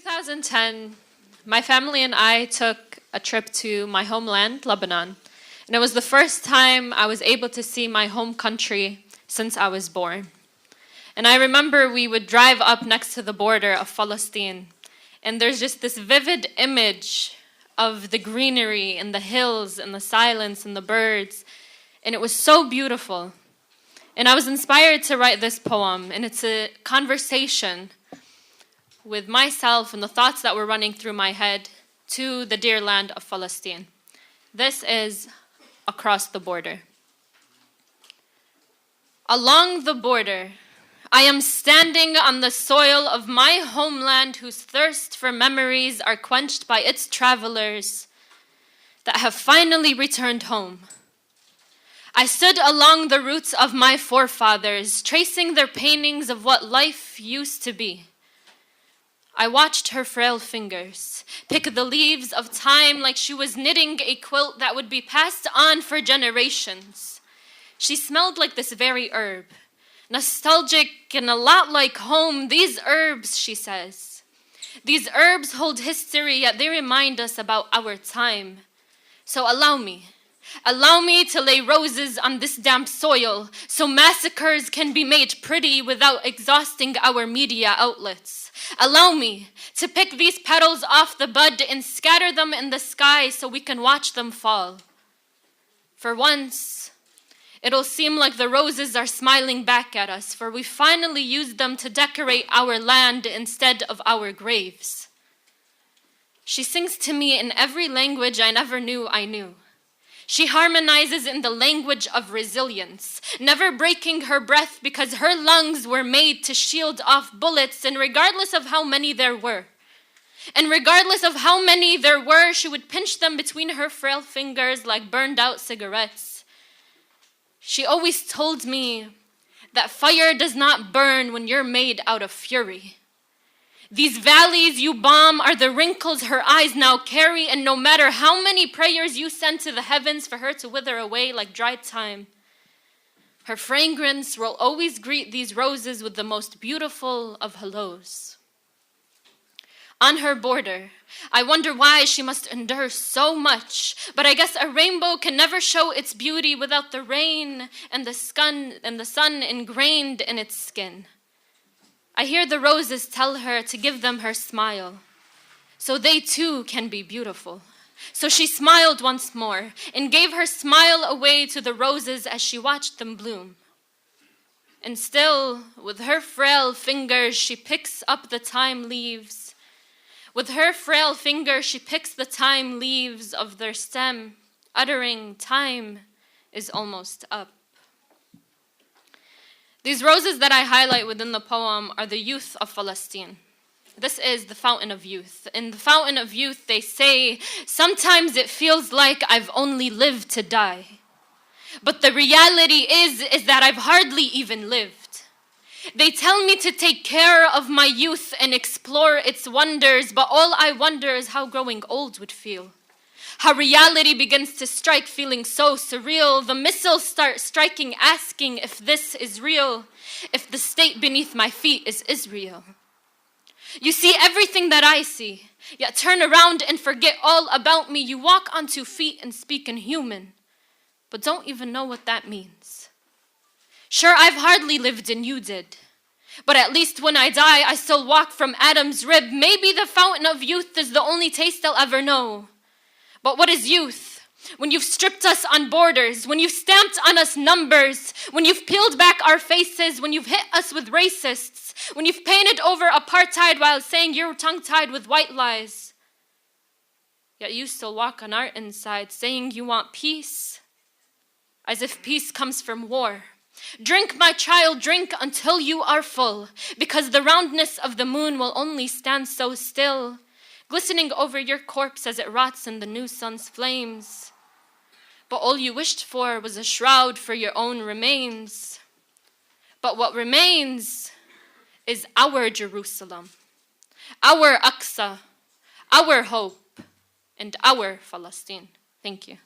2010, my family and I took a trip to my homeland, Lebanon. And it was the first time I was able to see my home country since I was born. And I remember we would drive up next to the border of Palestine. And there's just this vivid image of the greenery and the hills and the silence and the birds. And it was so beautiful. And I was inspired to write this poem. And it's a conversation with myself and the thoughts that were running through my head to the dear land of Palestine. This is Across the Border. Along the border, I am standing on the soil of my homeland whose thirst for memories are quenched by its travelers that have finally returned home. I stood along the routes of my forefathers, tracing their paintings of what life used to be. I watched her frail fingers pick the leaves of time like she was knitting a quilt that would be passed on for generations. She smelled like this very herb, nostalgic and a lot like home. These herbs, she says, these herbs hold history, yet they remind us about our time. So allow me to lay roses on this damp soil so massacres can be made pretty without exhausting our media outlets. Allow me to pick these petals off the bud and scatter them in the sky so we can watch them fall. For once, it'll seem like the roses are smiling back at us, for we finally used them to decorate our land instead of our graves. She sings to me in every language I never knew I knew. She harmonizes in the language of resilience, never breaking her breath because her lungs were made to shield off bullets, and regardless of how many there were, she would pinch them between her frail fingers like burned out cigarettes. She always told me that fire does not burn when you're made out of fury. These valleys you bomb are the wrinkles her eyes now carry, and no matter how many prayers you send to the heavens for her to wither away like dried thyme, her fragrance will always greet these roses with the most beautiful of hellos. On her border, I wonder why she must endure so much, but I guess a rainbow can never show its beauty without the rain and the sun ingrained in its skin. I hear the roses tell her to give them her smile, so they too can be beautiful. So she smiled once more and gave her smile away to the roses as she watched them bloom. And still, with her frail fingers, she picks up the thyme leaves. With her frail fingers, she picks the thyme leaves of their stem, uttering, "Time is almost up." These roses that I highlight within the poem are the youth of Palestine. This is the fountain of youth. In the fountain of youth, they say, sometimes it feels like I've only lived to die. But the reality is that I've hardly even lived. They tell me to take care of my youth and explore its wonders, but all I wonder is how growing old would feel. How reality begins to strike, feeling so surreal. The missiles start striking, asking if this is real, if the state beneath my feet is Israel. You see everything that I see, yet turn around and forget all about me. You walk on 2 feet and speak in human, but don't even know what that means. Sure, I've hardly lived and you did, but at least when I die, I still walk from Adam's rib. Maybe the fountain of youth is the only taste I'll ever know. But what is youth? When you've stripped us on borders, when you've stamped on us numbers, when you've peeled back our faces, when you've hit us with racists, when you've painted over apartheid while saying you're tongue-tied with white lies. Yet you still walk on our inside saying you want peace, as if peace comes from war. Drink, my child, drink until you are full, because the roundness of the moon will only stand so still, glistening over your corpse as it rots in the new sun's flames. But all you wished for was a shroud for your own remains. But what remains is our Jerusalem, our Aqsa, our hope, and our Palestine. Thank you.